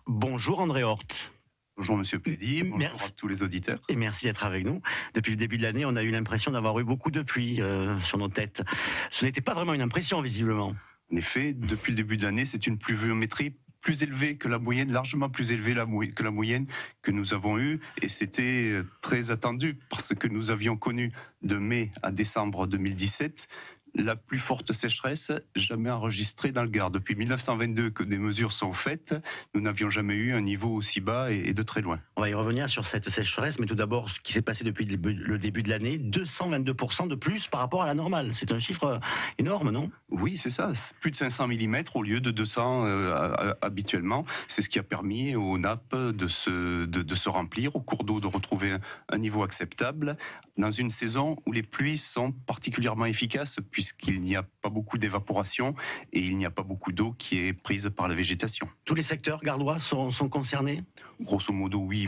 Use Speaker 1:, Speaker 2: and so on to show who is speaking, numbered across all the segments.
Speaker 1: Bonjour André Hort.
Speaker 2: Bonjour Monsieur Plédy, bonjour à tous les auditeurs.
Speaker 1: Et merci d'être avec nous. Depuis le début de l'année, on a eu l'impression d'avoir eu beaucoup de pluie sur nos têtes. Ce n'était pas vraiment une impression, visiblement.
Speaker 2: En effet, depuis le début de l'année, c'est une pluviométrie plus élevée que la moyenne, largement plus élevée que la moyenne que nous avons eue. Et c'était très attendu parce que nous avions connu de mai à décembre 2017 la plus forte sécheresse jamais enregistrée dans le Gard. Depuis 1922 que des mesures sont faites, nous n'avions jamais eu un niveau aussi bas et de très loin.
Speaker 1: On va y revenir sur cette sécheresse, mais tout d'abord, ce qui s'est passé depuis le début de l'année, 222% de plus par rapport à la normale. C'est un chiffre énorme, non?
Speaker 2: Oui, c'est ça. Plus de 500 mm au lieu de 200 habituellement. C'est ce qui a permis aux nappes de se remplir, aux cours d'eau de retrouver un niveau acceptable dans une saison où les pluies sont particulièrement efficaces puisqu'il n'y a pas beaucoup d'évaporation et il n'y a pas beaucoup d'eau qui est prise par la végétation.
Speaker 1: Tous les secteurs gardois sont concernés?
Speaker 2: Grosso modo, oui.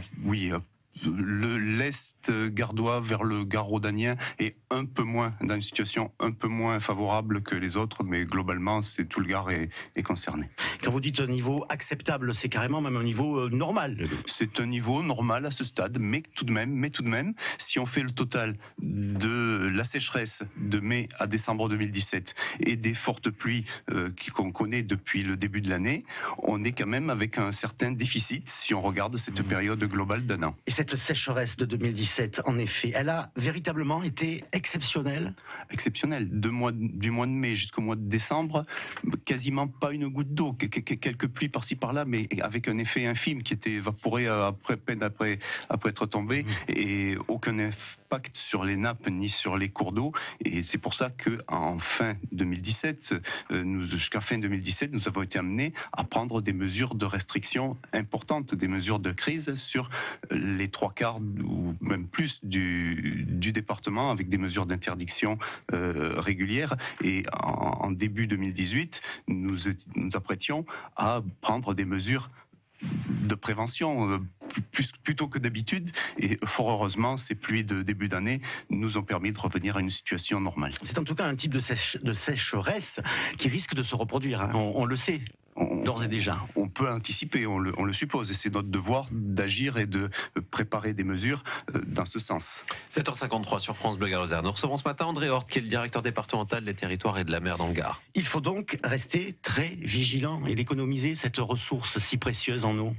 Speaker 2: L'Est gardois vers le Gard rhodanien est un peu moins, dans une situation un peu moins favorable que les autres, mais globalement, tout le Gard est concerné.
Speaker 1: Quand vous dites un niveau acceptable, c'est carrément même un niveau normal.
Speaker 2: C'est un niveau normal à ce stade, mais tout de même, si on fait le total de la sécheresse de mai à décembre 2017 et des fortes pluies qu'on connaît depuis le début de l'année, on est quand même avec un certain déficit si on regarde cette période globale d'un an.
Speaker 1: Et cette sécheresse de 2017, en effet, elle a véritablement été exceptionnelle?
Speaker 2: Exceptionnelle. Du mois de mai jusqu'au mois de décembre, quasiment pas une goutte d'eau. Quelques pluies par-ci par-là, mais avec un effet infime qui était évaporé après être tombé, et aucun impact sur les nappes ni sur les cours d'eau. Et c'est pour ça qu'en fin 2017, jusqu'à fin 2017, nous avons été amenés à prendre des mesures de restriction importantes, des mesures de crise sur les 3/4 ou même plus du département, avec des mesures d'interdiction régulières. Et en début 2018, nous apprêtions à prendre des mesures de prévention plutôt que d'habitude, et fort heureusement ces pluies de début d'année nous ont permis de revenir à une situation normale.
Speaker 1: C'est en tout cas un type de sécheresse qui risque de se reproduire, hein. On le sait d'ores et déjà.
Speaker 2: On peut anticiper, on le suppose, et c'est notre devoir d'agir et de préparer des mesures dans ce sens.
Speaker 3: 7h53 sur France Bleu Gard-Lozère. Nous recevons ce matin André Hort, qui est le directeur départemental des territoires et de la mer dans le Gard.
Speaker 1: Il faut donc rester très vigilant et économiser cette ressource si précieuse en eau.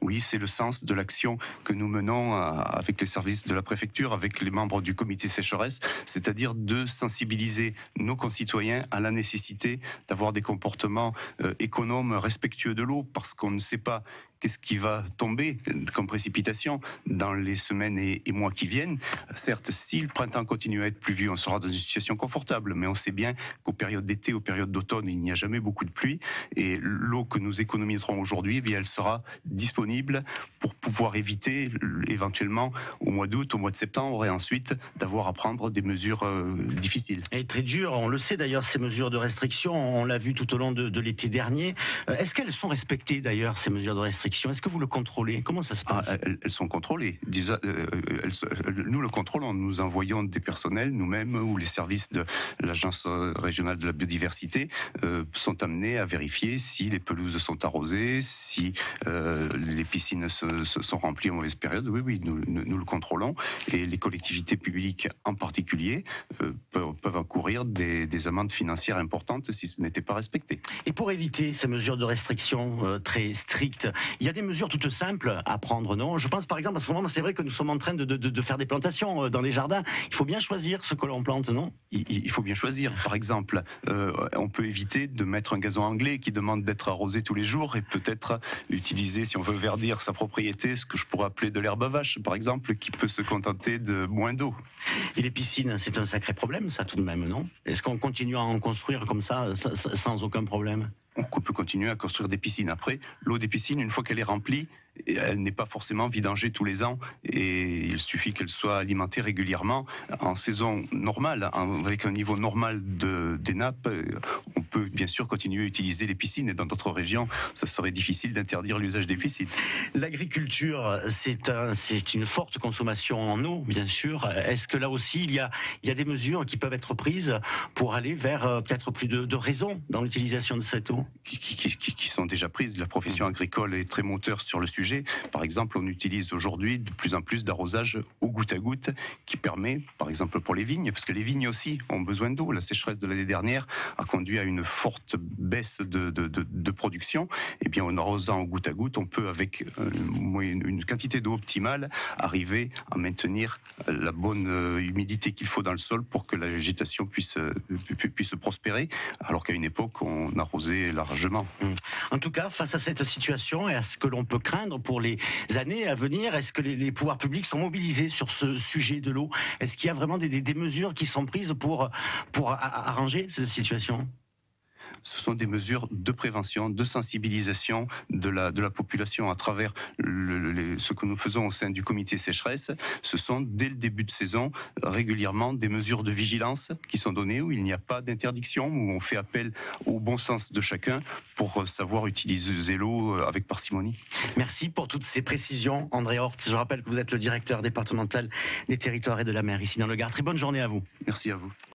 Speaker 2: Oui, c'est le sens de l'action que nous menons avec les services de la préfecture, avec les membres du comité sécheresse, c'est-à-dire de sensibiliser nos concitoyens à la nécessité d'avoir des comportements économes, respectueux de l'eau, parce qu'on ne sait pas qu'est-ce qui va tomber comme précipitation dans les semaines et mois qui viennent. Certes, si le printemps continue à être pluvieux, on sera dans une situation confortable, mais on sait bien qu'aux périodes d'été, aux périodes d'automne, il n'y a jamais beaucoup de pluie, et l'eau que nous économiserons aujourd'hui, elle sera disponible pour pouvoir éviter éventuellement au mois d'août, au mois de septembre, et ensuite d'avoir à prendre des mesures difficiles.
Speaker 1: Et très dur, on le sait d'ailleurs, ces mesures de restriction, on l'a vu tout au long de l'été dernier. Est-ce qu'elles sont respectées d'ailleurs, ces mesures de restriction? Est-ce que vous le contrôlez? Comment ça se passe?
Speaker 2: Elles sont contrôlées. Nous le contrôlons. Nous envoyons des personnels, nous-mêmes, ou les services de l'Agence régionale de la biodiversité sont amenés à vérifier si les pelouses sont arrosées, si les piscines sont remplies en mauvaise période. Oui, nous le contrôlons. Et les collectivités publiques en particulier peuvent encourir des amendes financières importantes si ce n'était pas respecté.
Speaker 1: Et pour éviter ces mesures de restriction très strictes, il y a des mesures toutes simples à prendre, non? Je pense par exemple, à ce moment, c'est vrai que nous sommes en train de faire des plantations dans les jardins. Il faut bien choisir ce que l'on plante, non?
Speaker 2: Il faut bien choisir. Par exemple, on peut éviter de mettre un gazon anglais qui demande d'être arrosé tous les jours, et peut-être utiliser, si on veut verdir sa propriété, ce que je pourrais appeler de l'herbe à vache, par exemple, qui peut se contenter de moins d'eau.
Speaker 1: Et les piscines, c'est un sacré problème, ça, tout de même, non? Est-ce qu'on continue à en construire comme ça sans aucun problème?
Speaker 2: On peut continuer à construire des piscines. Après, l'eau des piscines, une fois qu'elle est remplie, elle n'est pas forcément vidangée tous les ans et il suffit qu'elle soit alimentée régulièrement. En saison normale, avec un niveau normal des nappes, on peut bien sûr continuer à utiliser les piscines, et dans d'autres régions, ça serait difficile d'interdire l'usage des piscines.
Speaker 1: L'agriculture, c'est une forte consommation en eau, bien sûr. Est-ce que là aussi, il y a des mesures qui peuvent être prises pour aller vers peut-être plus de raison dans l'utilisation de cette eau
Speaker 2: qui sont déjà prises. La profession agricole est très moteur sur le sujet. Par exemple, on utilise aujourd'hui de plus en plus d'arrosage au goutte à goutte qui permet, par exemple pour les vignes, parce que les vignes aussi ont besoin d'eau. La sécheresse de l'année dernière a conduit à une forte baisse de production. Et bien, en arrosant au goutte à goutte, on peut, avec une quantité d'eau optimale, arriver à maintenir la bonne humidité qu'il faut dans le sol pour que la végétation puisse prospérer, alors qu'à une époque, on arrosait largement.
Speaker 1: En tout cas, face à cette situation et à ce que l'on peut craindre pour les années à venir, est-ce que les pouvoirs publics sont mobilisés sur ce sujet de l'eau? Est-ce qu'il y a vraiment des mesures qui sont prises pour arranger cette situation?
Speaker 2: Ce sont des mesures de prévention, de sensibilisation de la population à travers ce que nous faisons au sein du comité sécheresse. Ce sont, dès le début de saison, régulièrement des mesures de vigilance qui sont données, où il n'y a pas d'interdiction, où on fait appel au bon sens de chacun pour savoir utiliser l'eau avec parcimonie.
Speaker 1: Merci pour toutes ces précisions, André Hort. Je rappelle que vous êtes le directeur départemental des territoires et de la mer ici dans le Gard. Très bonne journée à vous.
Speaker 2: Merci à vous.